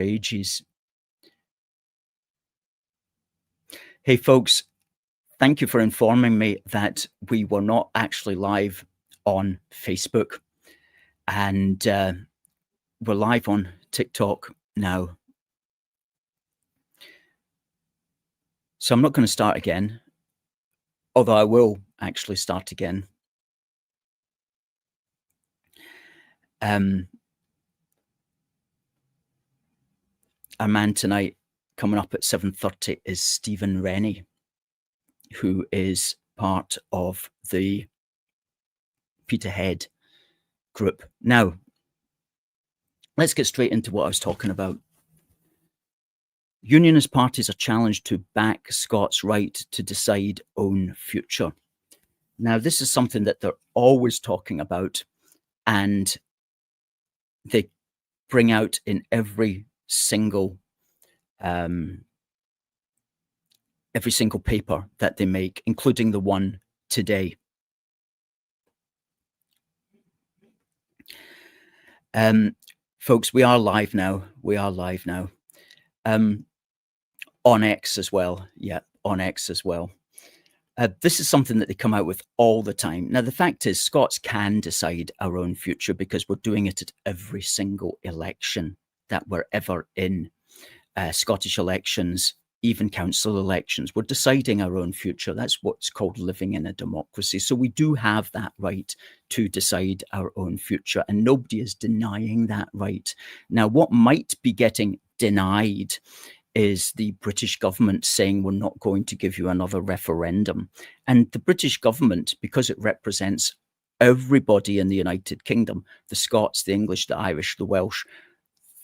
ages. Hey folks, thank you for informing me that we were not actually live on Facebook, and we're live on TikTok now. So I'm not going to start again, although I will actually start again. Our man tonight coming up at 7:30 is Steven Rennie, who is part of the Peterhead group. Now, let's get straight into what I was talking about. Unionist parties are challenged to back Scots' right to decide own future. Now, this is something that they're always talking about, and they bring out in every single paper that they make, including the one today. Folks, we are live now. We are live now. On X as well. Yeah, on X as well. This is something that they come out with all the time. Now, the fact is, Scots can decide our own future because we're doing it at every single election that we're ever in. Scottish elections, even council elections, we're deciding our own future. That's what's called living in a democracy. So we do have that right to decide our own future, and nobody is denying that right. Now, what might be getting denied is the British government saying we're not going to give you another referendum. And the British government, because it represents everybody in the United Kingdom, the Scots, the English, the Irish, the Welsh,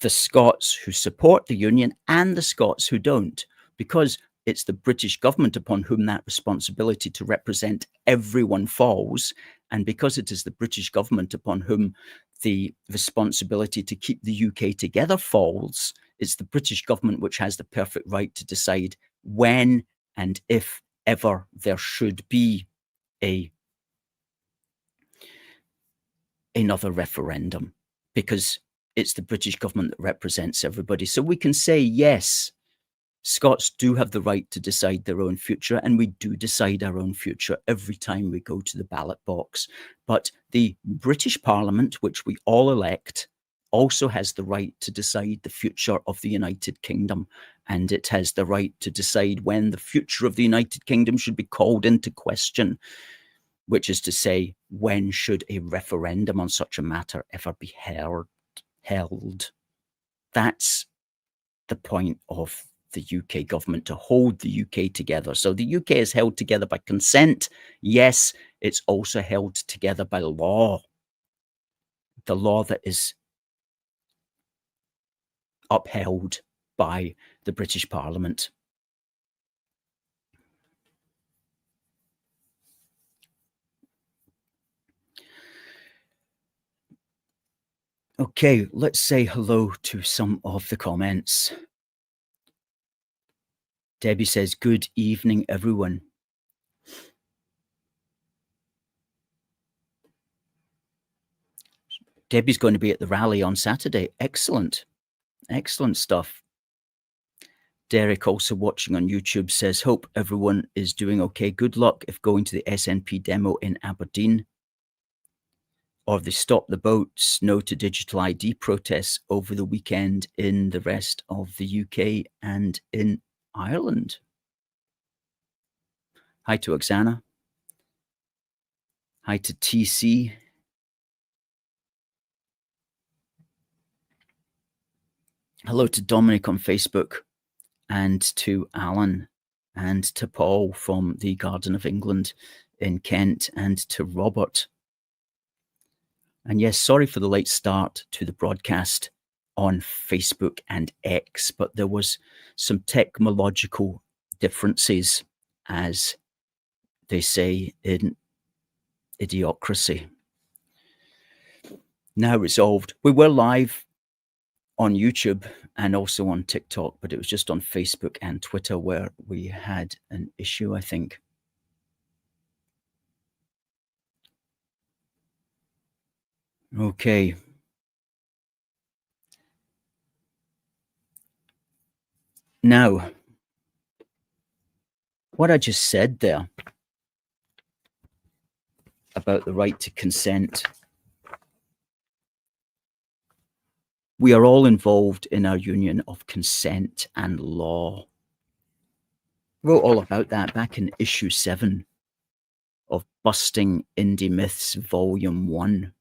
the Scots who support the Union and the Scots who don't, because it's the British government upon whom that responsibility to represent everyone falls, and because it is the British government upon whom the responsibility to keep the UK together falls, it's the British government which has the perfect right to decide when and if ever there should be another referendum, because it's the British government that represents everybody. So we can say, yes, Scots do have the right to decide their own future, and we do decide our own future every time we go to the ballot box. But the British Parliament, which we all elect, also has the right to decide the future of the United Kingdom, and it has the right to decide when the future of the United Kingdom should be called into question, which is to say, when should a referendum on such a matter ever be held? That's the point of the UK government, to hold the UK together. So the UK is held together by consent. Yes, it's also held together by law. The law that is upheld by the British Parliament. Okay, let's say hello to some of the comments. Debbie says, good evening, everyone. Debbie's going to be at the rally on Saturday. Excellent. Excellent stuff. Derek, also watching on YouTube, says, hope everyone is doing okay. Good luck if going to the SNP demo in Aberdeen. Or they stop the boats, no to digital ID protests over the weekend in the rest of the UK and in Ireland. Hi to Oksana. Hi to TC. Hello to Dominic on Facebook, and to Alan, and to Paul from the Garden of England in Kent, and to Robert. And yes, sorry for the late start to the broadcast on Facebook and X, but there was some technological differences, as they say in idiocracy. Now resolved. We were live on YouTube and also on TikTok, but it was just on Facebook and Twitter where we had an issue, I think. Okay. Now, what I just said there about the right to consent, we are all involved in our union of consent and law. Wrote all about that back in issue 7 of Busting Indie Myths Volume 1,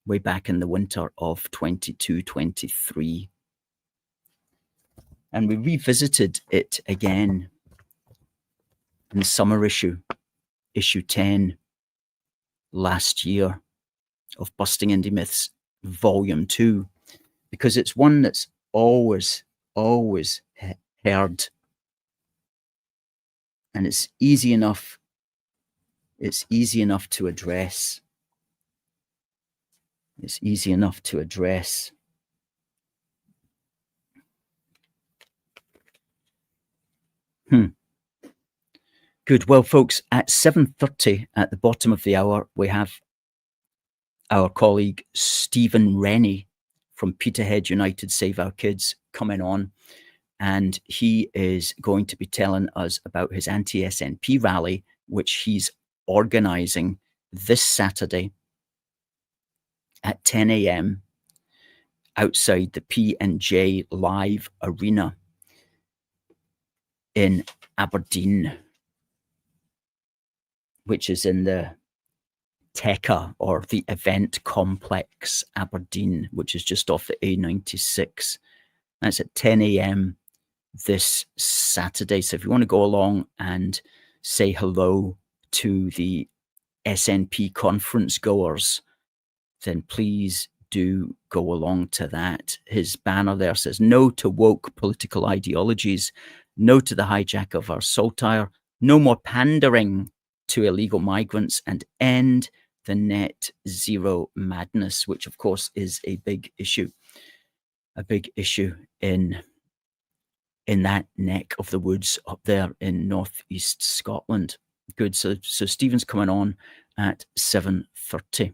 way back in the winter of 22-23. And we revisited it again in the summer issue 10, last year, of Busting Indie Myths Volume 2, because it's one that's always heard. And it's easy enough to address. It's easy enough to address. Good. Well, folks, at 7:30 at the bottom of the hour, we have our colleague Steven Rennie from Peterhead United Save Our Kids coming on, and he is going to be telling us about his anti-SNP rally, which he's organising this Saturday at 10 a.m. outside the P&J Live Arena in Aberdeen, which is in the TECA, or the Event Complex Aberdeen, which is just off the A96. That's at 10 a.m. this Saturday. So if you want to go along and say hello to the SNP conference goers, then please do go along to that. His banner there says, "No to woke political ideologies, no to the hijack of our Saltire, no more pandering to illegal migrants, and end the net zero madness," which of course is a big issue in that neck of the woods up there in northeast Scotland. Good. So Stephen's coming on at 7:30.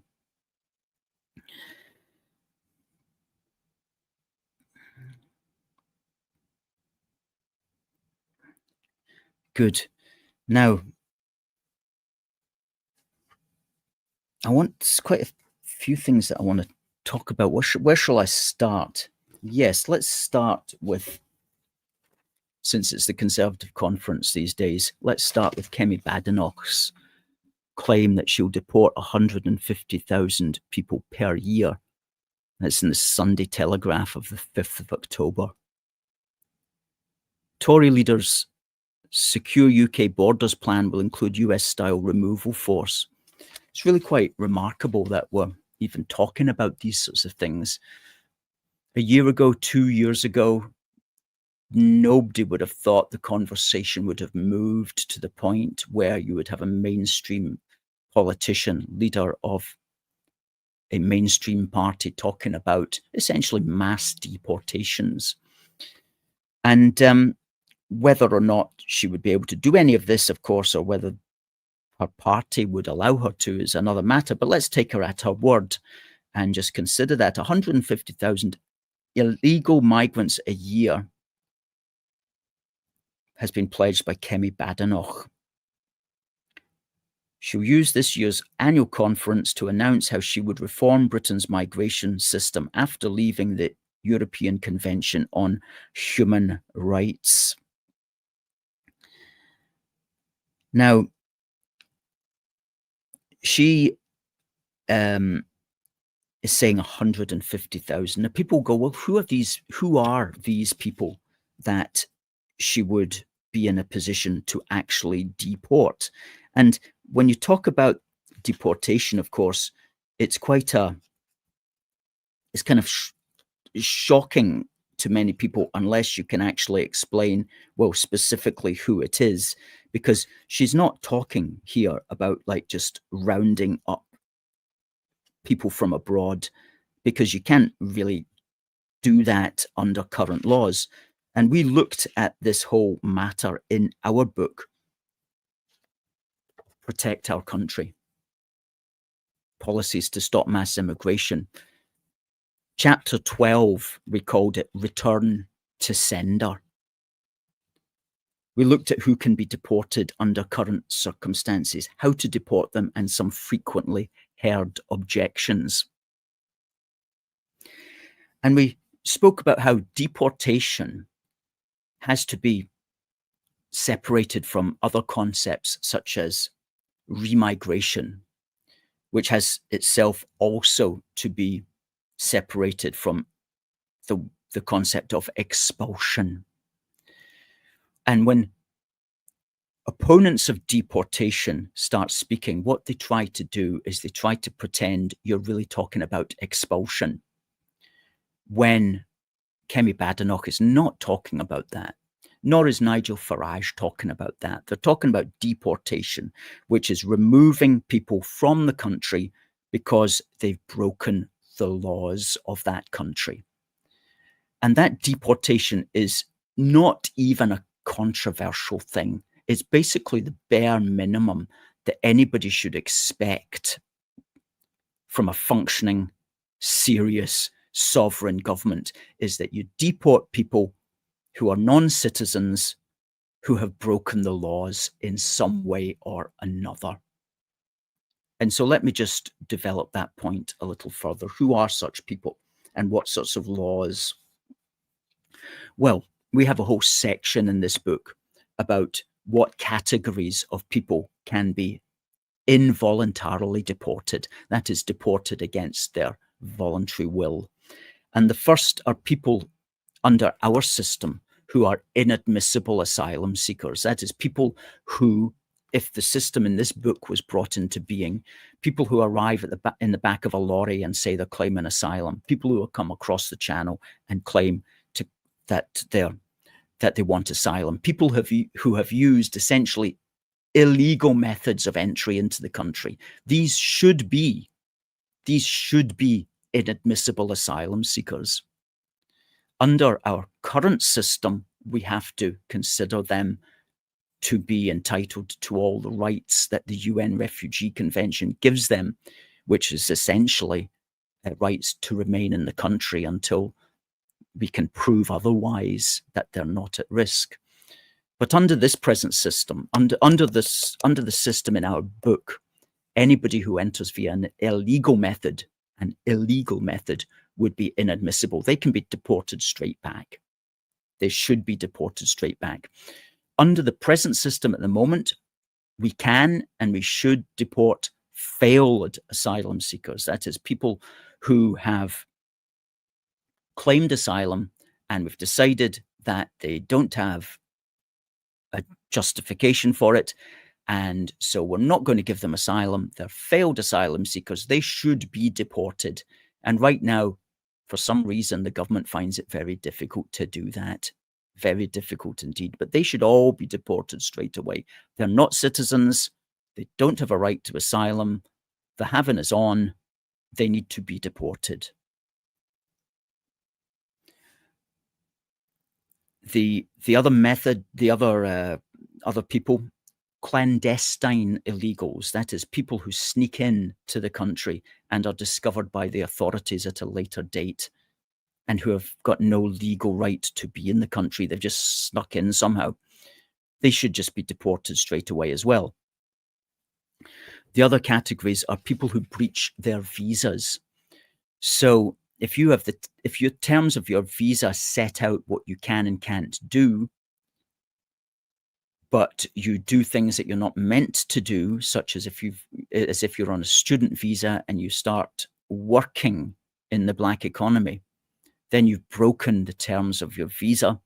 Good. Now, there's quite a few things that I want to talk about. Where shall I start? Yes, let's start with, since it's the Conservative Conference these days, let's start with Kemi Badenoch's claim that she'll deport 150,000 people per year. That's in the Sunday Telegraph of the 5th of October. Tory leaders' secure UK borders plan will include US-style removal force. It's really quite remarkable that we're even talking about these sorts of things. A year ago, 2 years ago, nobody would have thought the conversation would have moved to the point where you would have a mainstream politician, leader of a mainstream party, talking about essentially mass deportations. And whether or not she would be able to do any of this, of course, or whether her party would allow her to, is another matter. But let's take her at her word and just consider that 150,000 illegal migrants a year has been pledged by Kemi Badenoch. She'll use this year's annual conference to announce how she would reform Britain's migration system after leaving the European Convention on Human Rights. Now, she is saying 150,000. Now, people go, well, who are these people that she would be in a position to actually deport? And when you talk about deportation, of course, it's kind of shocking to many people unless you can actually explain, well, specifically who it is, because she's not talking here about like just rounding up people from abroad, because you can't really do that under current laws. And we looked at this whole matter in our book, Protect Our Country, Policies to Stop Mass Immigration. Chapter 12, we called it Return to sender. We looked at who can be deported under current circumstances, how to deport them, and some frequently heard objections. And we spoke about how deportation has to be separated from other concepts such as remigration, which has itself also to be separated from the concept of expulsion. And when opponents of deportation start speaking, what they try to do is they try to pretend you're really talking about expulsion, when Kemi Badenoch is not talking about that, nor is Nigel Farage talking about that. They're talking about deportation, which is removing people from the country because they've broken the laws of that country. And that deportation is not even a controversial thing. It's basically the bare minimum that anybody should expect from a functioning, serious, sovereign government, is that you deport people who are non-citizens who have broken the laws in some way or another. And so let me just develop that point a little further. Who are such people and what sorts of laws? Well, we have a whole section in this book about what categories of people can be involuntarily deported, that is, deported against their voluntary will. And the first are people under our system who are inadmissible asylum seekers. That is, people who, if the system in this book was brought into being, people who arrive at in the back of a lorry and say they're claiming asylum, people who have come across the channel and claim that they want asylum, people who have used essentially illegal methods of entry into the country. These should be inadmissible asylum seekers. Under our current system, we have to consider them to be entitled to all the rights that the UN Refugee Convention gives them, which is essentially rights to remain in the country until we can prove otherwise that they're not at risk. But under this present system, under the system in our book, anybody who enters via an illegal method would be inadmissible. They can be deported straight back. They should be deported straight back. Under the present system at the moment, we can and we should deport failed asylum seekers. That is, people who have claimed asylum and we've decided that they don't have a justification for it, and so we're not going to give them asylum. They're failed asylum seekers. They should be deported. And right now, for some reason, the government finds it very difficult to do that. Very difficult indeed. But they should all be deported straight away. They're not citizens. They don't have a right to asylum. The having is on. They need to be deported. The other method, the other people, clandestine illegals, that is, people who sneak in to the country and are discovered by the authorities at a later date and who have got no legal right to be in the country. They've just snuck in somehow. They should just be deported straight away as well. The other categories are people who breach their visas. So if your terms of your visa set out what you can and can't do, but you do things that you're not meant to do, such as if you're on a student visa and you start working in the black economy, then you've broken the terms of your visa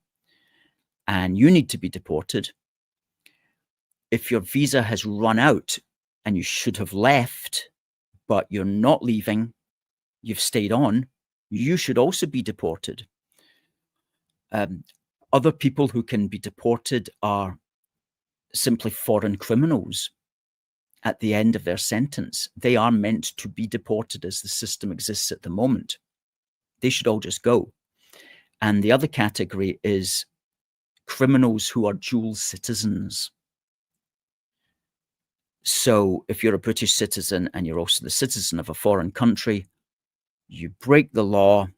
and you need to be deported. If your visa has run out and you should have left, but you're not leaving, you've stayed on, you should also be deported. Other people who can be deported are simply foreign criminals at the end of their sentence. They are meant to be deported as the system exists at the moment. They should all just go. And the other category is criminals who are dual citizens. So if you're a British citizen and you're also the citizen of a foreign country, you break the law,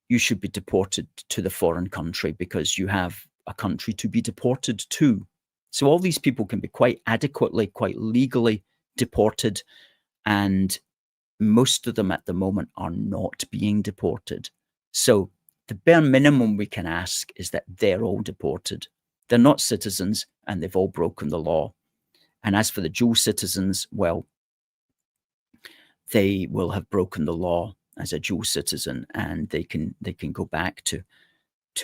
you should be deported to the foreign country because you have a country to be deported to. So all these people can be quite adequately, quite legally deported, and most of them at the moment are not being deported. So the bare minimum we can ask is that they're all deported. They're not citizens and they've all broken the law. And as for the dual citizens, well, they will have broken the law as a dual citizen, and they can go back to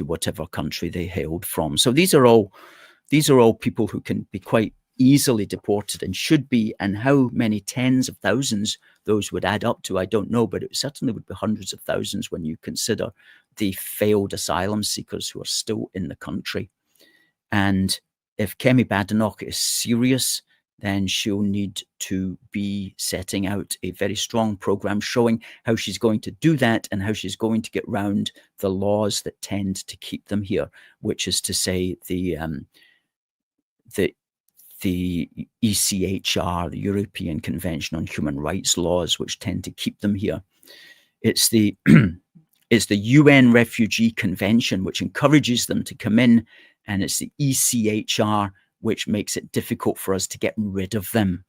whatever country they hailed from. So these are all people who can be quite easily deported and should be. And how many tens of thousands those would add up to, I don't know, but it certainly would be hundreds of thousands when you consider the failed asylum seekers who are still in the country. And if Kemi Badenoch is serious, then she'll need to be setting out a very strong program showing how she's going to do that and how she's going to get round the laws that tend to keep them here, which is to say the ECHR, the European Convention on Human Rights laws, which tend to keep them here. It's the it's the UN Refugee Convention, which encourages them to come in, and it's the ECHR which makes it difficult for us to get rid of them.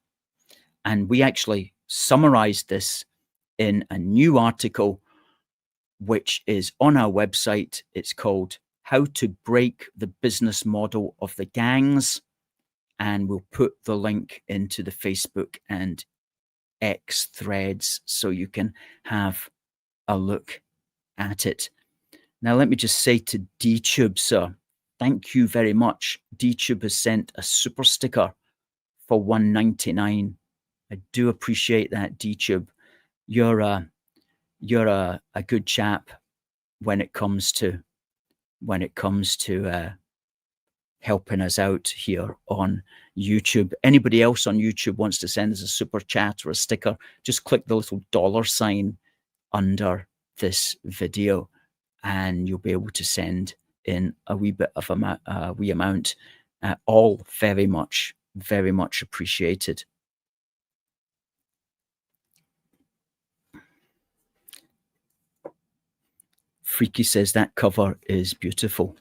And we actually summarized this in a new article, which is on our website. It's called How to Break the Business Model of the Gangs. And we'll put the link into the Facebook and X threads so you can have a look at it. Now, let me just say to DTube, sir, thank you very much. DTube has sent a super sticker for $1.99. I do appreciate that, DTube. You're a good chap when it comes to helping us out here on YouTube. Anybody else on YouTube wants to send us a super chat or a sticker, just click the little $sign under this video and you'll be able to send in a wee bit of a wee amount. All very much appreciated. Freaky says that cover is beautiful.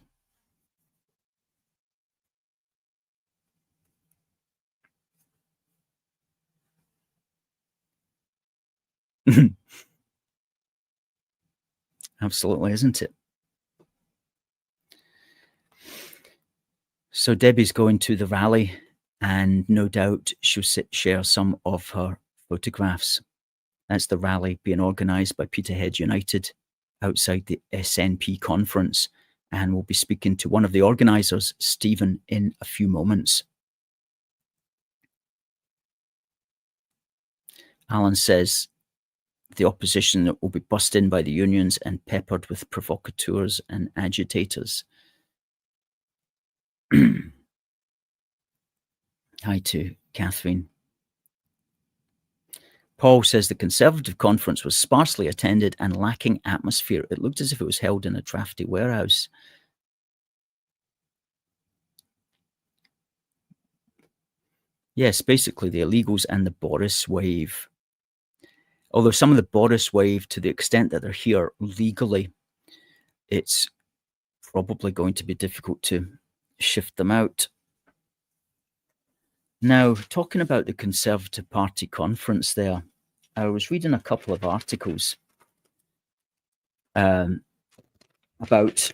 Absolutely, isn't it? So Debbie's going to the rally, and no doubt she'll share some of her photographs. That's the rally being organised by Peterhead United outside the SNP conference, and we'll be speaking to one of the organisers, Steven, in a few moments. Alan says the opposition will be bussed in by the unions and peppered with provocateurs and agitators. Hi to Catherine. Paul says the Conservative conference was sparsely attended and lacking atmosphere. It looked as if it was held in a drafty warehouse. Yes, basically the illegals and the Boris wave. Although some of the Boris wave, to the extent that they're here legally, it's probably going to be difficult to shift them out. Now, talking about the Conservative Party conference there, I was reading a couple of articles about,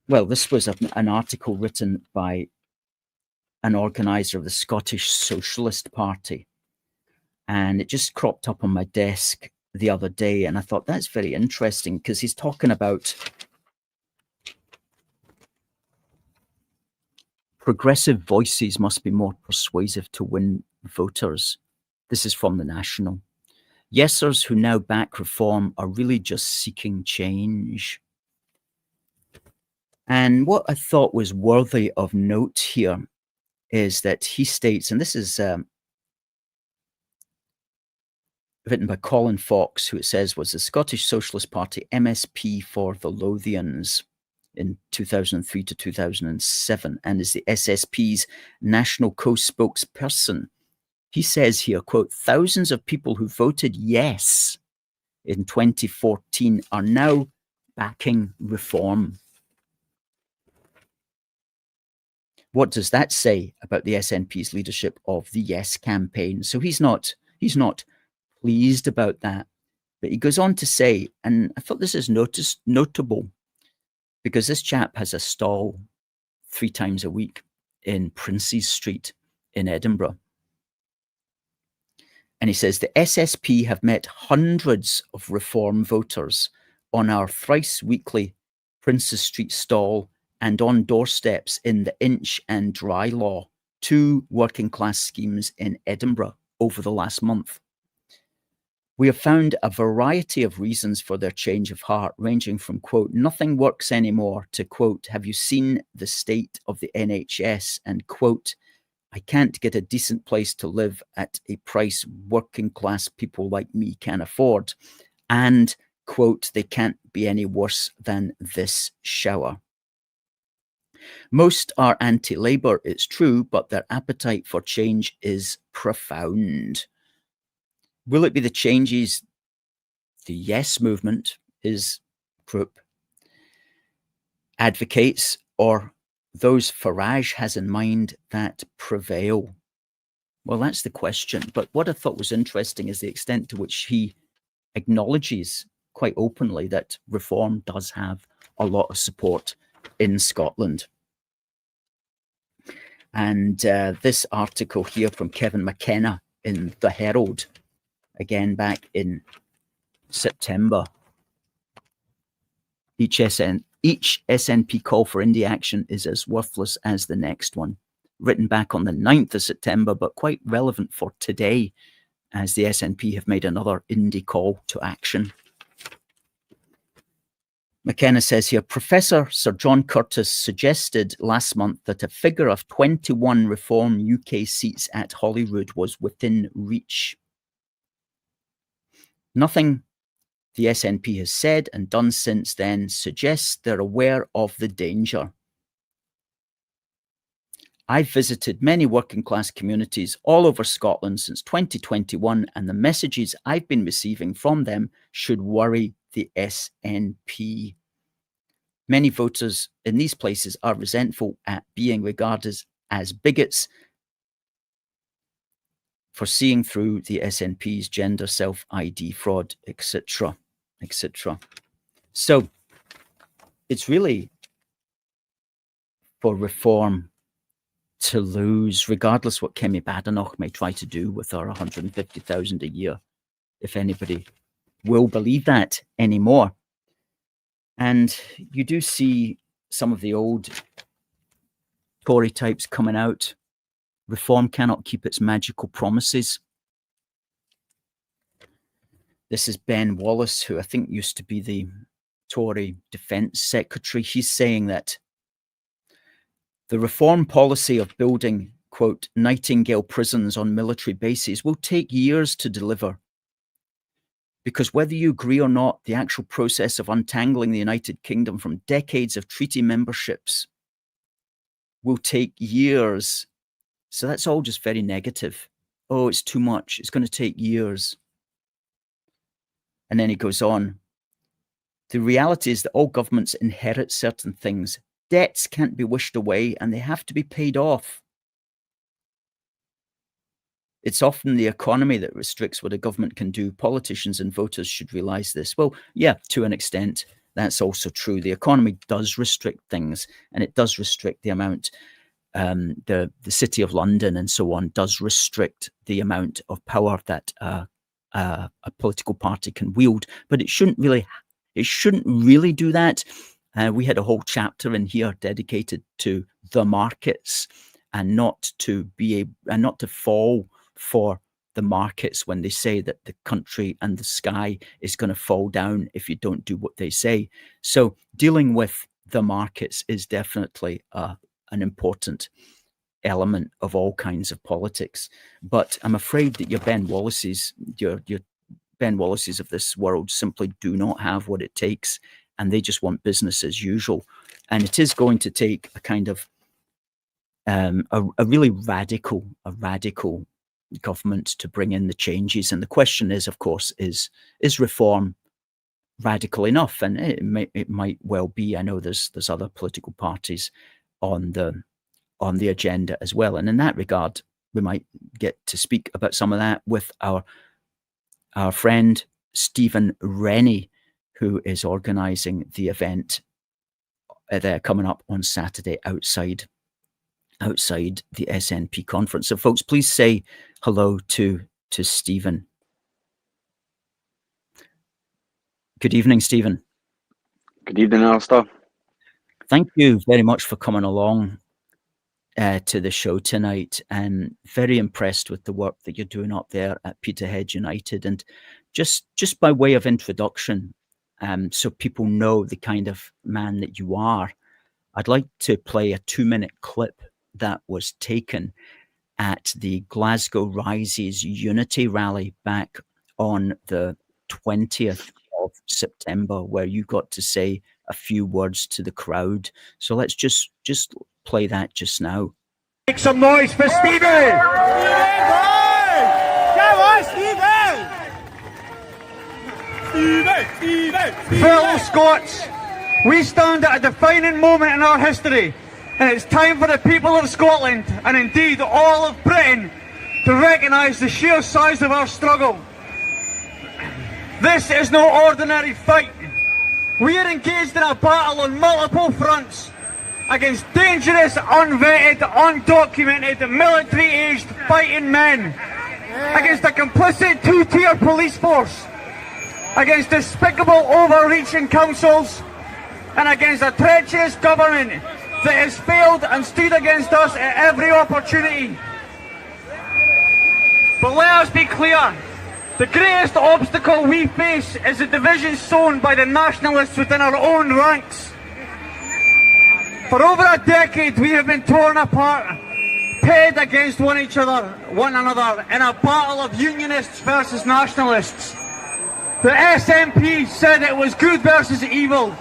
well, this was an article written by an organiser of the Scottish Socialist Party, and it just cropped up on my desk the other day, and I thought that's very interesting because he's talking about progressive voices must be more persuasive to win voters. This is from the National. Yesers who now back reform are really just seeking change. And what I thought was worthy of note here is that he states, and this is written by Colin Fox, who it says was the Scottish Socialist Party MSP for the Lothians in 2003 to 2007, and is the SSP's national co-spokesperson. He says here, quote, thousands of people who voted yes in 2014 are now backing reform. What does that say about the SNP's leadership of the Yes campaign? So he's not pleased about that. But he goes on to say, and I thought this is notable, because this chap has a stall 3 times a week in Princes Street in Edinburgh. And he says, the SSP have met hundreds of reform voters on our thrice weekly Princes Street stall and on doorsteps in the Inch and Dry Law, 2 working class schemes in Edinburgh over the last month. We have found a variety of reasons for their change of heart, ranging from, quote, nothing works anymore, to, quote, have you seen the state of the NHS, and, quote, I can't get a decent place to live at a price working class people like me can afford, and, quote, they can't be any worse than this shower. Most are anti-Labour, it's true, but their appetite for change is profound. Will it be the changes the Yes movement, his group, advocates, or those Farage has in mind that prevail? Well, that's the question. But what I thought was interesting is the extent to which he acknowledges quite openly that reform does have a lot of support in Scotland. And this article here from Kevin McKenna in The Herald, again back in September. Each SNP call for indie action is as worthless as the next one. Written back on the 9th of September, but quite relevant for today, as the SNP have made another indie call to action. McKenna says here, Professor Sir John Curtis suggested last month that a figure of 21 Reform UK seats at Holyrood was within reach. Nothing the SNP has said and done since then suggests they're aware of the danger. I've visited many working class communities all over Scotland since 2021, and the messages I've been receiving from them should worry the SNP. Many voters in these places are resentful at being regarded as bigots for seeing through the SNP's gender self-ID fraud, etc., etc. So it's really for reform to lose, regardless what Kemi Badenoch may try to do with her 150,000 a year, if anybody will believe that anymore. And you do see some of the old Tory types coming out. Reform cannot keep its magical promises. This is Ben Wallace, who I think used to be the Tory Defence Secretary. He's saying that the reform policy of building, quote, Nightingale prisons on military bases will take years to deliver. Because whether you agree or not, the actual process of untangling the United Kingdom from decades of treaty memberships will take years. So that's all just very negative. Oh, it's too much. It's going to take years. And then he goes on. The reality is that all governments inherit certain things. Debts can't be wished away and they have to be paid off. It's often the economy that restricts what a government can do. Politicians and voters should realize this. Well, yeah, to an extent, that's also true. The economy does restrict things, and it does restrict the amount. The City of London and so on does restrict the amount of power that a political party can wield, but it shouldn't really do that. We had a whole chapter in here dedicated to the markets and not to fall for the markets when they say that the country and the sky is going to fall down if you don't do what they say. So dealing with the markets is definitely an important element of all kinds of politics. But I'm afraid that your Ben Wallaces of this world simply do not have what it takes, and they just want business as usual. And it is going to take a kind of a really radical government to bring in the changes. And the question is, of course, is reform radical enough? And it might well be. I know there's other political parties on the agenda as well. And in that regard, we might get to speak about some of that with our friend Steven Rennie, who is organising the event there coming up on Saturday outside the SNP conference. So folks, please say hello to Steven. Good evening, Steven. Good evening, Alistair. Thank you very much for coming along to the show tonight. I'm very impressed with the work that you're doing up there at Peterhead United. And just by way of introduction, so people know the kind of man that you are, I'd like to play a 2-minute clip that was taken at the Glasgow Rises Unity Rally back on the 20th of September, where you got to say a few words to the crowd. So let's just play that just now. Make some noise for Stevie! Come on, Stevie! Fellow Scots, we stand at a defining moment in our history, and it's time for the people of Scotland, and indeed all of Britain, to recognise the sheer size of our struggle. This is no ordinary fight. We are engaged in a battle on multiple fronts against dangerous, unvetted, undocumented, military-aged fighting men, against a complicit two-tier police force, against despicable overreaching councils, and against a treacherous government that has failed and stood against us at every opportunity. But let us be clear, the greatest obstacle we face is the division sown by the Nationalists within our own ranks. For over a decade we have been torn apart, pitted against one another in a battle of Unionists versus Nationalists. The SNP said it was good versus evil,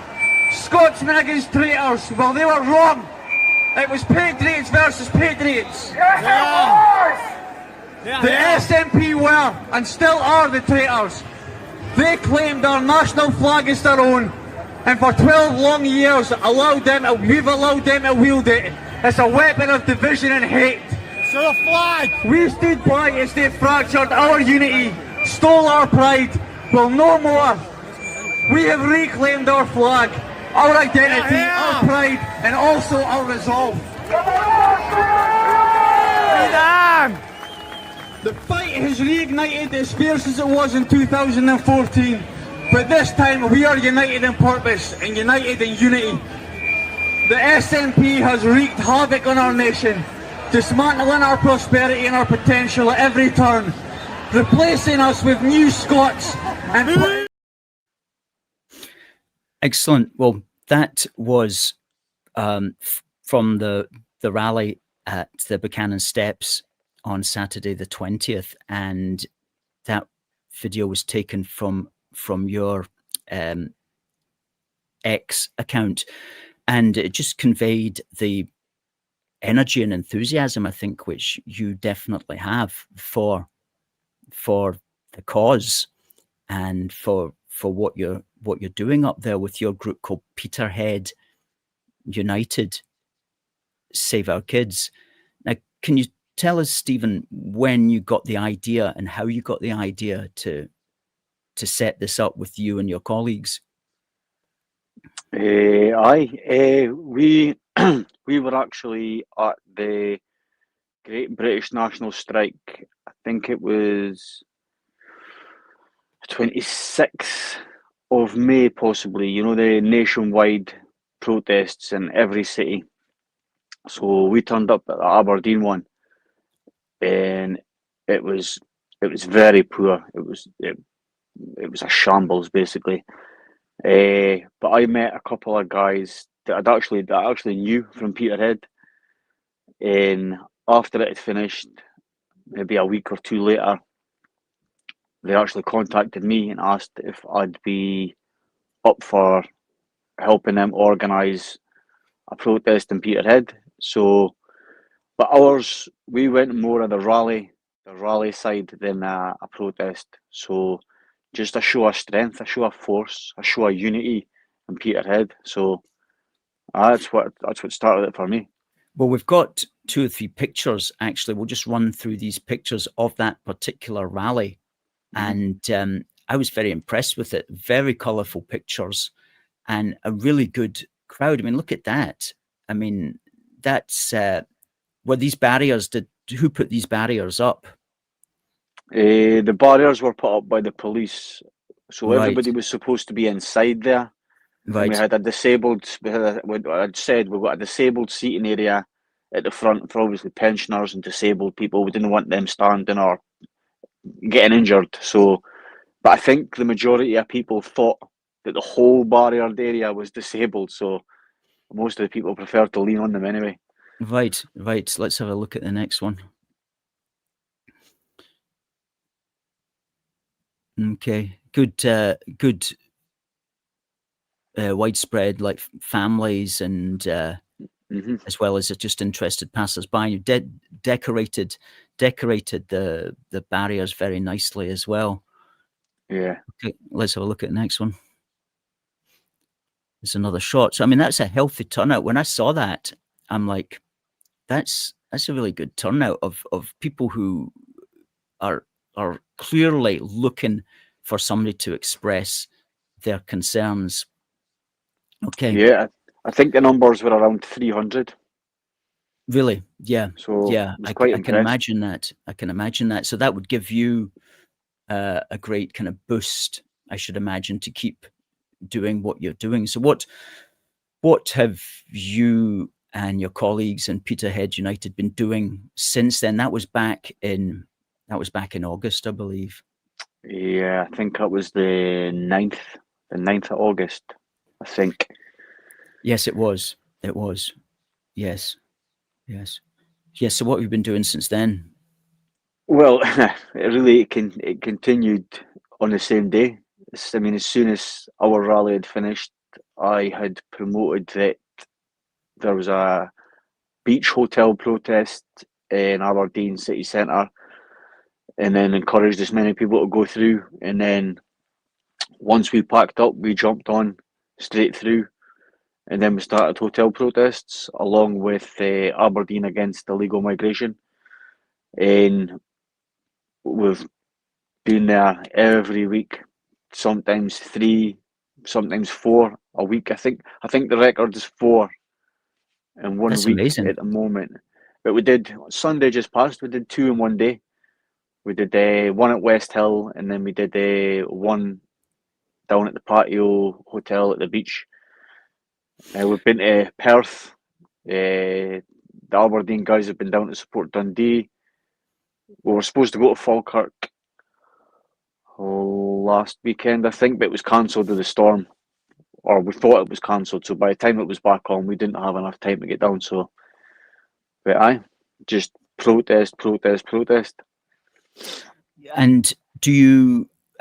Scotsmen against traitors. Well, they were wrong. It was patriots versus patriots. The SNP were and still are the traitors. They claimed our national flag is their own, and for 12 long years we've allowed them to wield it as a weapon of division and hate. So the flag! We stood by as they fractured our unity, stole our pride. Well, no more. We have reclaimed our flag, our identity, our pride, and also our resolve. The fight has reignited as fierce as it was in 2014, but this time we are united in purpose and united in unity. The SNP has wreaked havoc on our nation, dismantling our prosperity and our potential at every turn, replacing us with new Scots and... Excellent. Well, that was from the rally at the Buchanan Steps on Saturday the 20th, and that video was taken from your X account, and it just conveyed the energy and enthusiasm, I think, which you definitely have for the cause and for what you're doing up there with your group called Peterhead United, Save Our Kids. Now, can you tell us, Stephen, when you got the idea and how you got the idea to set this up with you and your colleagues? We were actually at the Great British National Strike. I think it was 26th of May, possibly. You know, the nationwide protests in every city. So we turned up at the Aberdeen one, and it was very poor. It was a shambles, basically. But I met a couple of guys that I actually knew from Peterhead, and after it had finished, maybe a week or two later, they actually contacted me and asked if I'd be up for helping them organise a protest in Peterhead. So, but ours, we went more of the rally rally side than a protest. So just a show of strength, a show of force, a show of unity in Peterhead. So that's what started it for me. Well, we've got 2 or 3 pictures, actually. We'll just run through these pictures of that particular rally. And I was very impressed with it. Very colourful pictures and a really good crowd. I mean, look at that. I mean, that's were these barriers, who put these barriers up? The barriers were put up by the police. So Right. everybody was supposed to be inside there. And we Right. had a disabled, I'd said we've got a disabled seating area at the front for obviously pensioners and disabled people. We didn't want them standing or getting injured. So, but I think the majority of people thought that the whole barriered area was disabled. So most of the people preferred to lean on them anyway. Right. Let's have a look at the next one. Okay, good widespread, like families and as well as just interested passers-by. You decorated the barriers very nicely as well. Yeah. Okay, let's have a look at the next one. There's another shot. So I mean, that's a healthy turnout. When I saw that, I'm like, that's a really good turnout of people who are clearly looking for somebody to express their concerns. Okay. Yeah, I think the numbers were around 300. Really? Yeah. So yeah, I was I quite can impressed. imagine that. I can imagine that. So that would give you a great kind of boost, I should imagine, to keep doing what you're doing. So what have you and your colleagues in Peterhead United been doing since then? That was back in August, I believe. Yeah, I think it was the 9th of August, I think. Yes, it was. It was. Yes. So what have you been doing since then? Well, it continued on the same day. I mean, as soon as our rally had finished, I had promoted that there was a beach hotel protest in Aberdeen city centre, and then encouraged as many people to go through. And then once we packed up, we jumped on straight through, and then we started hotel protests along with Aberdeen against illegal migration. And we've been there every week, sometimes 3, sometimes 4 a week. I think the record is 4 in one That's week amazing. at the moment. But we did Sunday just passed. We did 2 in one day. We did one at West Hill, and then we did one down at the Patio Hotel at the beach. We've been to Perth. The Aberdeen guys have been down to support Dundee. We were supposed to go to Falkirk last weekend, I think, but it was cancelled with the storm, or we thought it was cancelled. So by the time it was back on, we didn't have enough time to get down. So, but just protest. And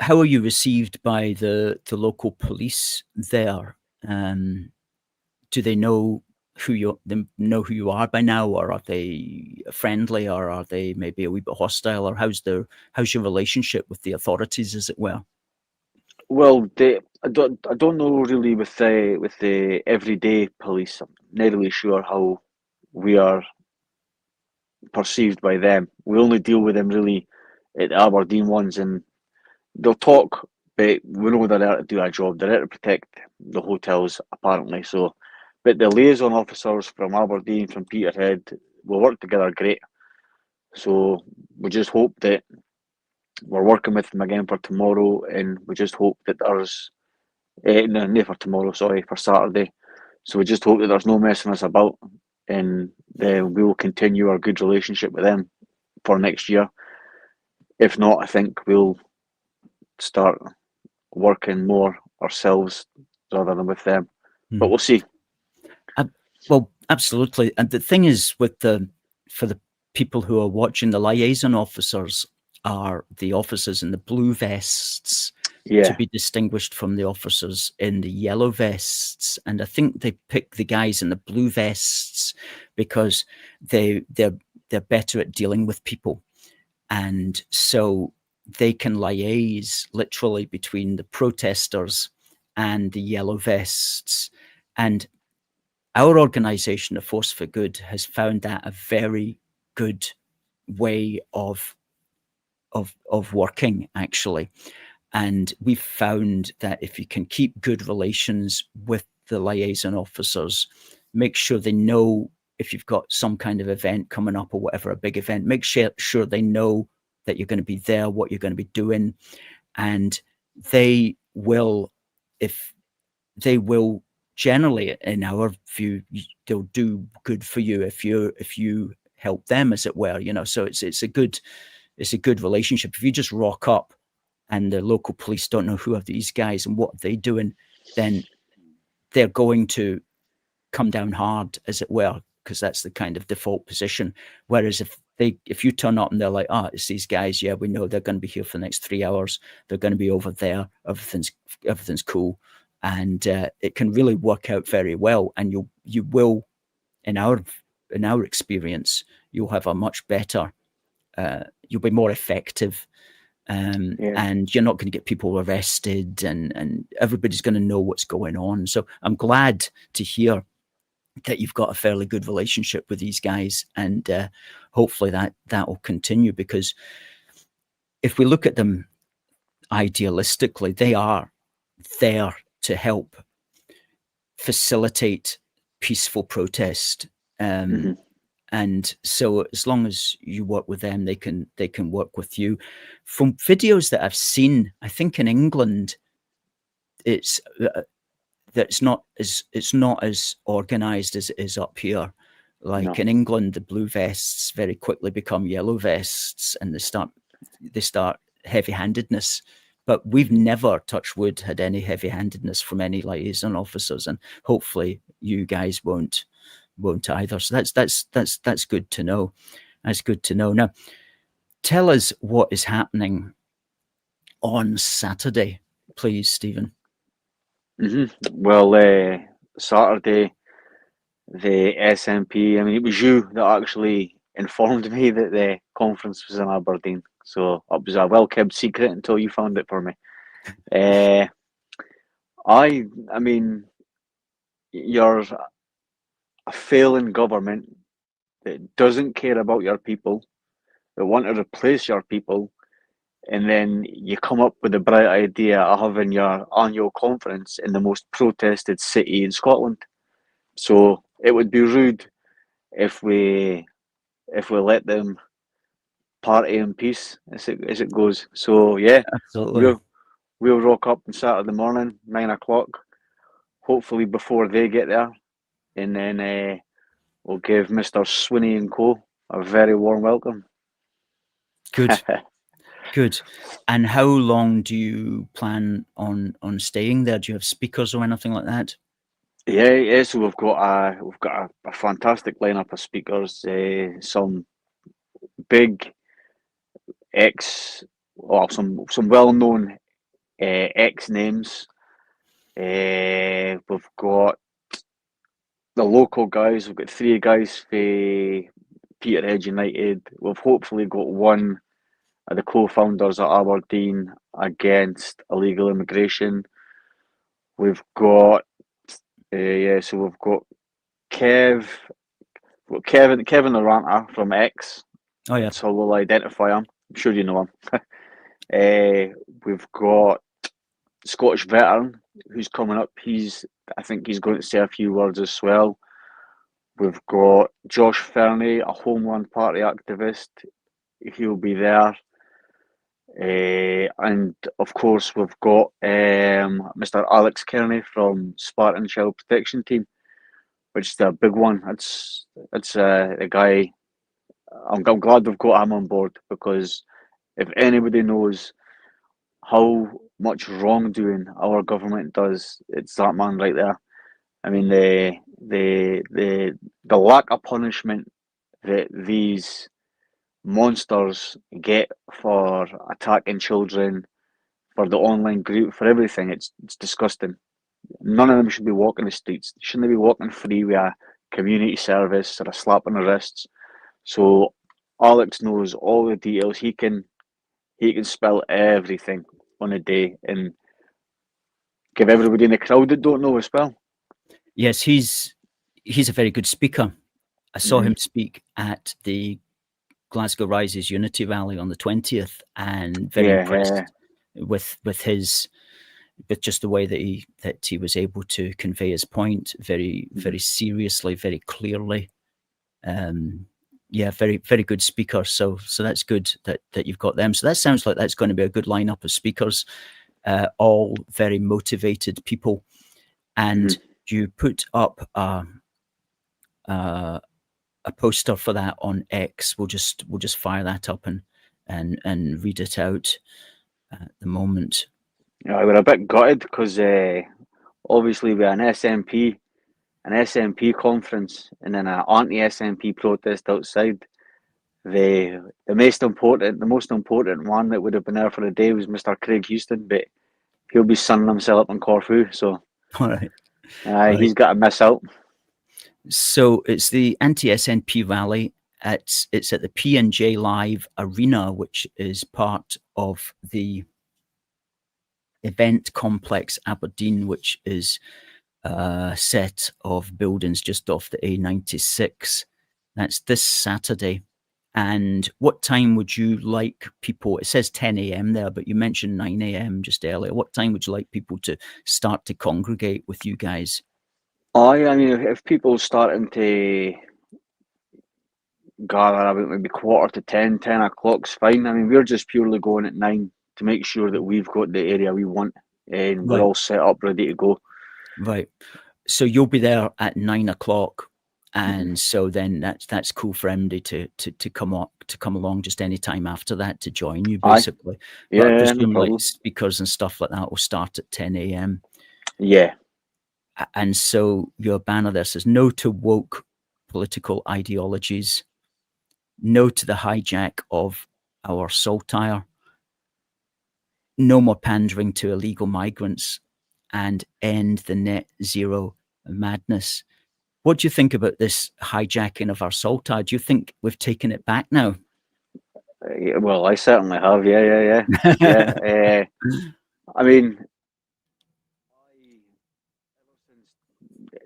how are you received by the local police there? Do they know who you are by now, or are they friendly, or are they maybe a wee bit hostile, or how's your relationship with the authorities, as it were? Well, I don't know really with the everyday police. I'm not really sure how we are perceived by them. We only deal with them really at the Aberdeen ones, and they'll talk, but we know they're there to do a job. They're there to protect the hotels, apparently. So, but the liaison officers from Aberdeen, from Peterhead, will work together great. So we just hope that we're working with them again for tomorrow, and we just hope that there's no, for tomorrow, sorry, for Saturday. So we just hope that there's no messing us about, and then we will continue our good relationship with them for next year. If not, I think we'll start working more ourselves rather than with them. But we'll see. Well, absolutely. And the thing is, for the people who are watching, the liaison officers are the officers in the blue vests, to be distinguished from the officers in the yellow vests. And I think they pick the guys in the blue vests because they're better at dealing with people. And so they can liaise literally between the protesters and the yellow vests. And our organisation, the Force for Good, has found that a very good way of working, actually. And we've found that if you can keep good relations with the liaison officers, make sure they know if you've got some kind of event coming up or whatever, a big event, make sure they know that you're going to be there, what you're going to be doing. And they will, generally, in our view, they'll do good for you if you help them, as it were, so it's a good relationship. If you just rock up and the local police don't know who are these guys and what they're doing, then they're going to come down hard, as it were, because that's the kind of default position. Whereas if you turn up and they're like, it's these guys, yeah, we know they're going to be here for the next 3 hours, they're going to be over there, everything's cool, and it can really work out very well. And you will, in our experience, you'll have a much better, you'll be more effective. And you're not going to get people arrested, and everybody's going to know what's going on. So I'm glad to hear that you've got a fairly good relationship with these guys, and hopefully that will continue, because if we look at them idealistically, they are there to help facilitate peaceful protest. And so as long as you work with them, they can work with you. From videos that I've seen, I think in England, it's not as organized as it is up here. Like in England, the blue vests very quickly become yellow vests, and they start heavy-handedness. But we've never, touch wood, had any heavy-handedness from any liaison officers, and hopefully you guys won't either. So that's good to know. That's good to know. Now, tell us what is happening on Saturday, please, Stephen. Well, Saturday, the SNP, I mean, it was you that actually informed me that the conference was in Aberdeen. So it was a well-kept secret until you found it for me. I mean, you're a failing government that doesn't care about your people, that want to replace your people, and then you come up with the bright idea of having your annual conference in the most protested city in Scotland. So it would be rude if we let them party in peace, as it goes. So yeah, absolutely, we'll rock up on Saturday morning, 9 o'clock, hopefully before they get there, and then we'll give Mr. Swinney and Co a very warm welcome. Good. Good. And how long do you plan on staying there? Do you have speakers or anything like that? Yeah. So we've got a fantastic lineup of speakers. Some big some well-known ex names. We've got the local guys. We've got 3 guys for Peterhead United. We've hopefully got one of the co-founders at Aberdeen against illegal immigration. We've got so we've got Kevin the Ranter from X. Oh yeah. So we'll identify him. I'm sure you know him. We've got Scottish Veteran who's coming up. I think he's going to say a few words as well. We've got Josh Fernie, a Homeland Party activist. He'll be there. And of course we've got Mr. Alex Kearney from Spartan Child Protection Team, which is a big one. It's a guy. I'm glad we've got him on board, because if anybody knows how much wrongdoing our government does, it's that man right there. I mean, the lack of punishment that these monsters get for attacking children, for the online group, for everything, it's disgusting. None of them should be walking the streets. They shouldn't be walking free with a community service or a slap on the wrists. So Alex knows all the details. He can spill everything on a day and give everybody in the crowd that don't know a spell. Yes, he's a very good speaker. I saw him speak at the Glasgow Rises Unity Rally on the 20th, and very impressed with just the way that he was able to convey his point very seriously, very clearly. Very, very good speaker. So that's good that you've got them. So that sounds like that's going to be a good lineup of speakers, all very motivated people. And you put up a poster for that on X. We'll just fire that up and read it out at the moment. Yeah, we're a bit gutted because obviously we had an SNP conference and then an anti-SNP protest outside. The most important one that would have been there for the day was Mr. Craig Houston, but he'll be sunning himself up in Corfu, so all right. He's got to miss out. So it's the Anti-SNP Rally. It's at the P&J Live Arena, which is part of the event complex Aberdeen, which is a set of buildings just off the A96. That's this Saturday. And what time would you like people? It says 10 a.m. there, but you mentioned 9 a.m. just earlier. What time would you like people to start to congregate with you guys? I mean, if people starting to gather about maybe 10:15, 10 o'clock's fine. I mean, we're just purely going at 9 to make sure that we've got the area we want and we're all set up, ready to go. Right. So you'll be there at 9 o'clock. And so then that's cool for MD to come along just any time after that to join you, basically. But I presume like speakers and stuff like that will start at 10 a.m. Yeah. And so your banner there says no to woke political ideologies, no to the hijack of our Saltire, no more pandering to illegal migrants, and end the net zero madness. What do you think about this hijacking of our Saltire? Do you think we've taken it back now? Well, I certainly have. Yeah. I mean, ever since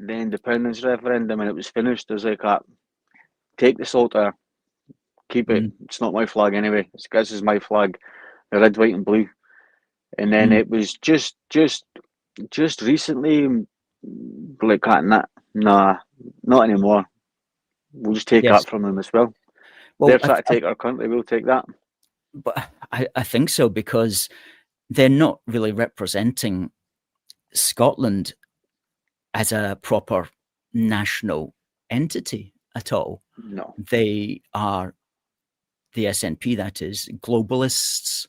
the independence referendum and it was finished, there's like take the Saltire, keep it. It's not my flag anyway. This is my flag, the red, white, and blue. And then it was just recently, like that. Nah, not anymore. We'll just take that from them as well. They're trying to take our country, we'll take that. But I think so, because they're not really representing Scotland as a proper national entity at all. No. They are the SNP, that is, globalists.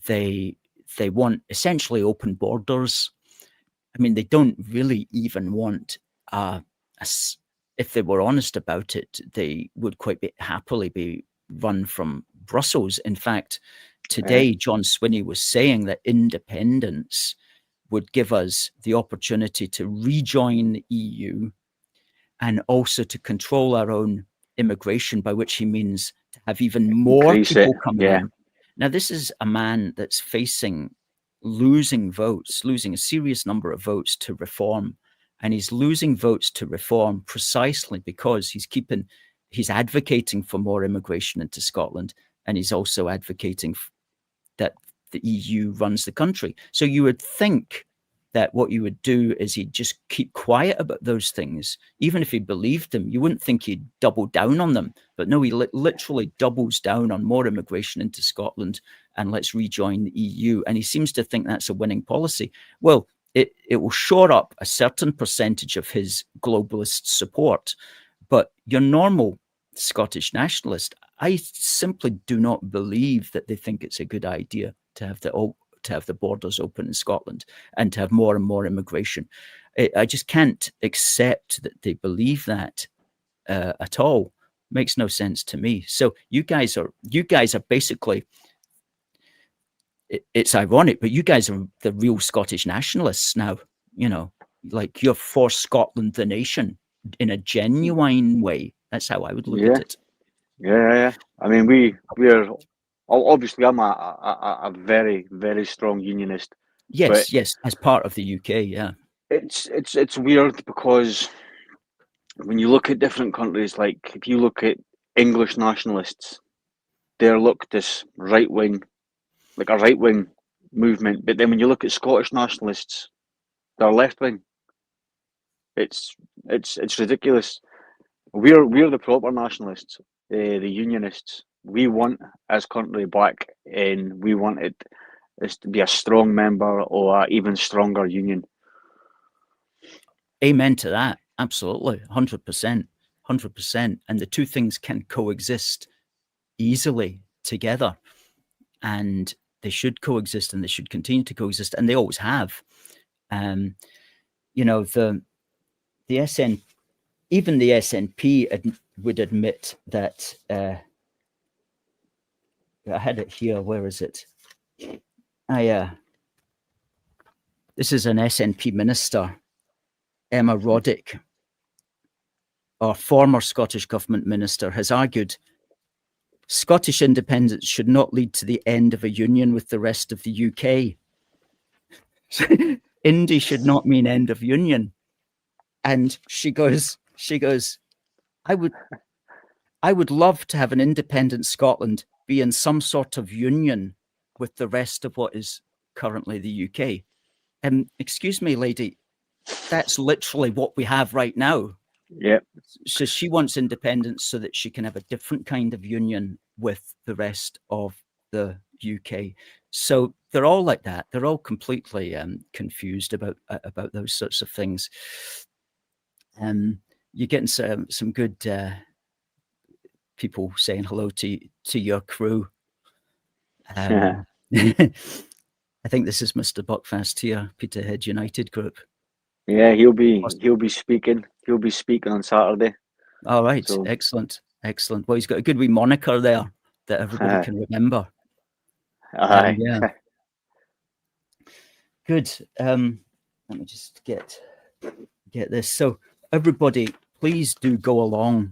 They want essentially open borders. I mean, they don't really even want if they were honest about it, they would quite happily be run from Brussels. In fact, today, John Swinney was saying that independence would give us the opportunity to rejoin the EU and also to control our own immigration, by which he means to have even more people coming in. Now, this is a man that's facing losing a serious number of votes to reform. And he's losing votes to reform precisely because he's advocating for more immigration into Scotland, and he's also advocating that the EU runs the country. So you would think that what you would do is he'd just keep quiet about those things. Even if he believed them, you wouldn't think he'd double down on them. But no, he literally doubles down on more immigration into Scotland and let's rejoin the EU. And he seems to think that's a winning policy. Well, it will shore up a certain percentage of his globalist support. But your normal Scottish nationalist, I simply do not believe that they think it's a good idea to have the borders open in Scotland and to have more and more immigration. I just can't accept that they believe that at all. Makes no sense to me. So you guys are basically, it's ironic, but you guys are the real Scottish nationalists now. You know, like you're for Scotland, the nation, in a genuine way. That's how I would look at it. Yeah. I mean, we're obviously I'm a very, very strong unionist, but Yes, as part of the UK, yeah. it's weird because when you look at different countries, like if you look at English nationalists, they're looked as right wing, like a right wing movement. But then when you look at Scottish nationalists, they're left wing. It's ridiculous. We're the proper nationalists, the unionists. We want this country back, and we want it to be a strong member or an even stronger union. Amen to that. Absolutely, 100%, 100%. And the two things can coexist easily together, and they should coexist, and they should continue to coexist, and they always have. You know, the even the SNP would admit that. I had it here. Where is it? This is an SNP minister, Emma Roddick, our former Scottish government minister, has argued Scottish independence should not lead to the end of a union with the rest of the UK. Indie should not mean end of union. And she goes, I would love to have an independent Scotland be in some sort of union with the rest of what is currently the UK. Excuse me, lady, that's literally what we have right now. Yeah. So she wants independence so that she can have a different kind of union with the rest of the UK. So they're all like that. They're all completely confused about those sorts of things. You're getting some good people saying hello to your crew. I think this is Mr. Buckfast here, Peterhead United group. Yeah, he'll be speaking. He'll be speaking on Saturday. All right, so. Excellent. Well, he's got a good wee moniker there that everybody can remember. Yeah. Good. Let me just get this. So everybody, please do go along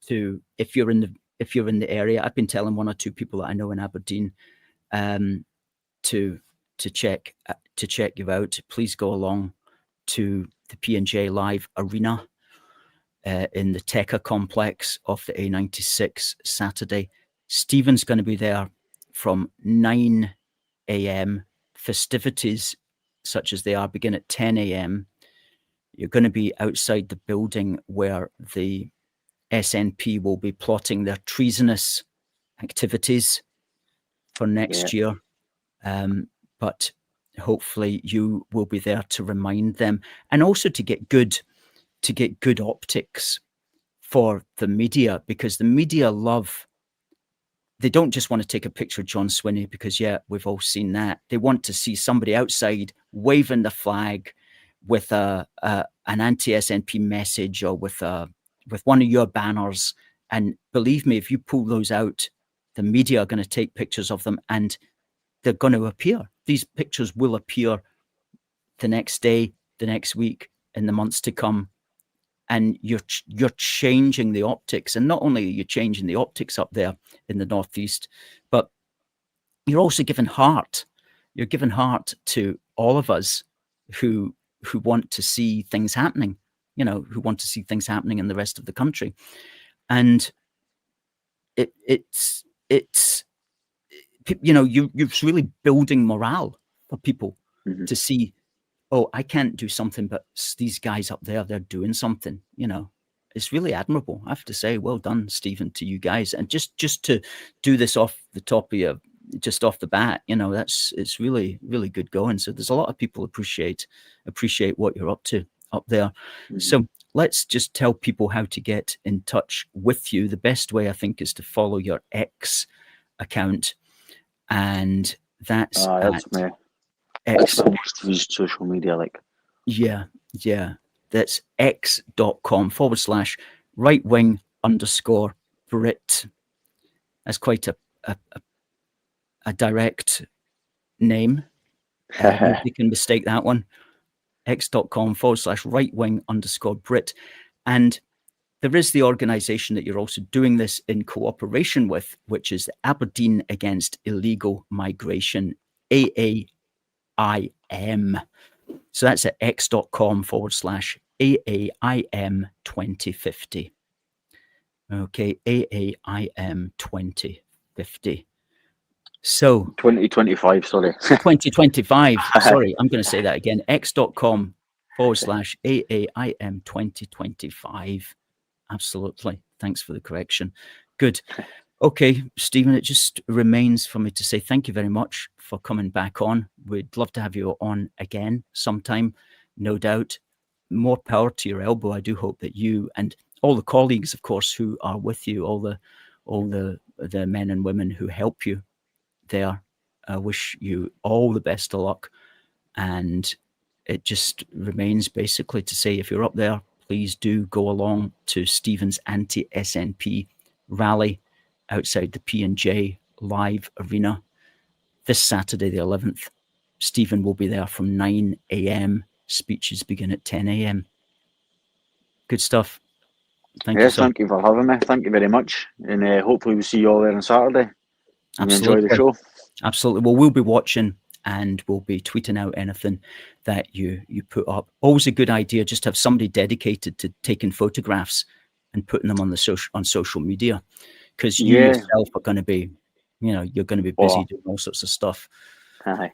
to if you're in the area. I've been telling one or two people that I know in Aberdeen to check you out. Please go along to the P&J Live Arena in the Tekka complex off the A96 Saturday. Steven's going to be there from 9 a.m. Festivities, such as they are, begin at 10 a.m. You're going to be outside the building where the SNP will be plotting their treasonous activities for next year. But hopefully you will be there to remind them, and also to get good optics for the media, because the media they don't just want to take a picture of John Swinney because, yeah, we've all seen that. They want to see somebody outside waving the flag with an anti-SNP message, or with one of your banners. And believe me, if you pull those out, the media are going to take pictures of them, and they're going to appear. These pictures will appear the next day, the next week, in the months to come. And you're changing the optics. And not only are you changing the optics up there in the Northeast, but you're also giving heart. You're giving heart to all of us who want to see things happening, who want to see things happening in the rest of the country. And it's you're really building morale for people to see, oh, I can't do something, but these guys up there, they're doing something. It's really admirable. I have to say, well done, Stephen, to you guys. And just to do this off the top of your, just off the bat, it's really, really good going. So there's a lot of people appreciate what you're up to up there. So let's just tell people how to get in touch with you. The best way, I think, is to follow your X account. And that's me. X. Most of his social media, like. Yeah. That's x.com/right-wing_Brit. That's quite a direct name. You can mistake that one. x.com/right-wing_Brit. And there is the organisation that you're also doing this in cooperation with, which is Aberdeen Against Illegal Migration, AAIM. So that's at x.com/AAIM 2050. Okay, AAIM 2050. So 2025, sorry. 2025. Sorry, I'm going to say that again. x.com/AAIM 2025. Absolutely. Thanks for the correction. Good. Okay, Stephen, it just remains for me to say thank you very much for coming back on. We'd love to have you on again sometime, no doubt. More power to your elbow. I do hope that you and all the colleagues, of course, who are with you, all the men and women who help you there, I wish you all the best of luck. And it just remains basically to say, if you're up there, please do go along to Stephen's Anti-SNP Rally outside the P&J Live Arena this Saturday the 11th. Stephen will be there from 9 a.m. Speeches begin at 10 a.m. Good stuff. Thank you, sir. Thank you for having me. Thank you very much. And hopefully we'll see you all there on Saturday. And enjoy the show. Absolutely. Well, we'll be watching and we'll be tweeting out anything that you put up. Always a good idea just to have somebody dedicated to taking photographs and putting them on social media, because you yourself are going to be, you're going to be busy doing all sorts of stuff. Aye.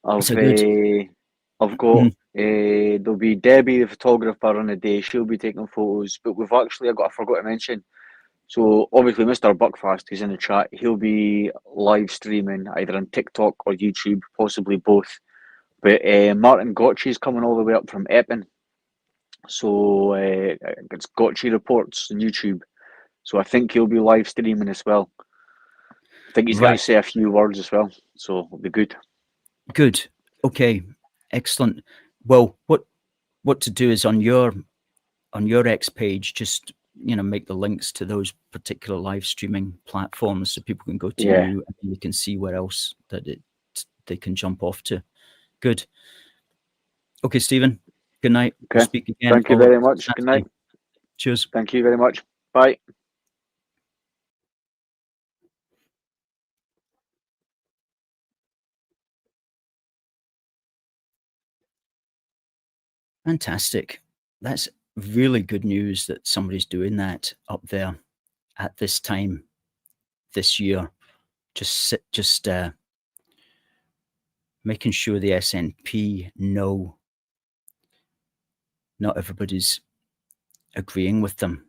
I've got there'll be Debbie, the photographer, on the day. She'll be taking photos, but I forgot to mention. So obviously, Mr. Buckfast, who's in the chat, he'll be live streaming either on TikTok or YouTube, possibly both. But Martin Gotchi's coming all the way up from Epping, so it's Gotchi Reports on YouTube. So I think he'll be live streaming as well. I think he's going to say a few words as well, so it'll be good. Good. Okay. Excellent. Well, what to do is on your X page, just make the links to those particular live streaming platforms so people can go to you and you can see where else that they can jump off to. Good. Okay, Stephen. Good night. Okay. We'll speak again. Thank you very much. Good night. Cheers. Thank you very much. Bye. Fantastic. That's really good news that somebody's doing that up there at this time this year. Just making sure the SNP know not everybody's agreeing with them.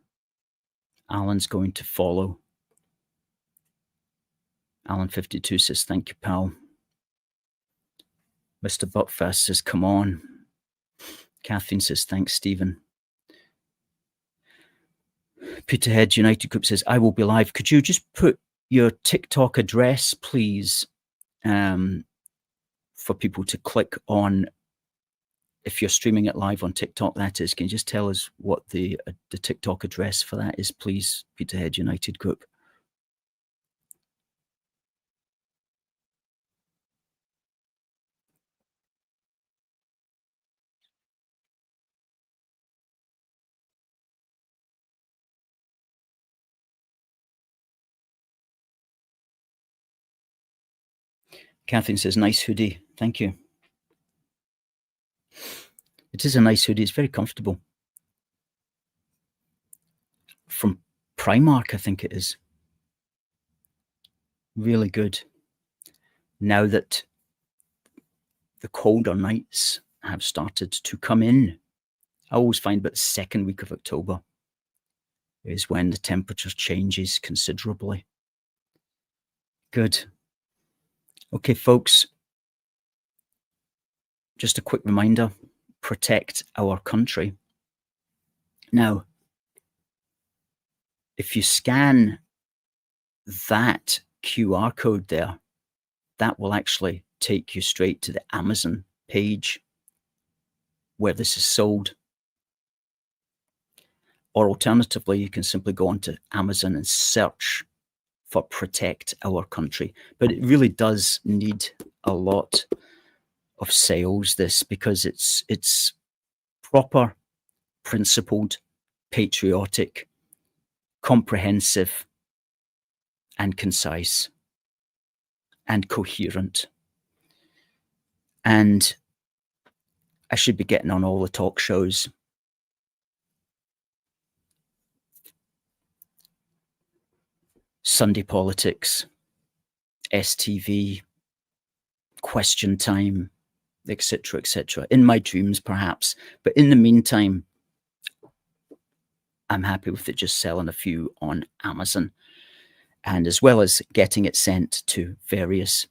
Alan's going to follow. Alan 52 says, thank you, pal. Mr. Buckfast says, come on. Kathleen says, thanks, Stephen. Peterhead United Group says, I will be live. Could you just put your TikTok address, please, for people to click on? If you're streaming it live on TikTok, that is, can you just tell us what the TikTok address for that is, please, Peterhead United Group? Catherine says, nice hoodie. Thank you. It is a nice hoodie. It's very comfortable. From Primark, I think it is. Really good. Now that the colder nights have started to come in, I always find about the second week of October is when the temperature changes considerably. Good. Okay, folks, just a quick reminder, protect our country. Now, if you scan that QR code there, that will actually take you straight to the Amazon page where this is sold. Or alternatively, you can simply go onto Amazon and search for Protect Our Country. But it really does need a lot of sales, this, because it's proper, principled patriotic, comprehensive, and concise, and coherent. And I should be getting on all the talk shows. Sunday Politics, STV, Question Time, etc., etc. In my dreams, perhaps. But in the meantime, I'm happy with it just selling a few on Amazon, and as well as getting it sent to various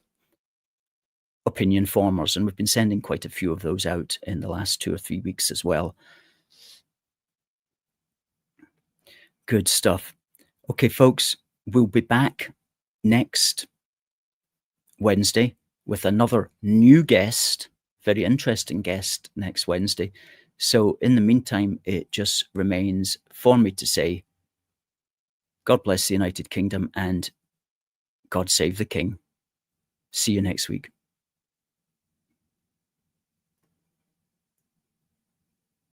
opinion formers. And we've been sending quite a few of those out in the last 2 or 3 weeks as well. Good stuff. Okay, folks, we'll be back next Wednesday with another new guest, very interesting guest next Wednesday. So in the meantime, it just remains for me to say, God bless the United Kingdom and God save the King. See you next week.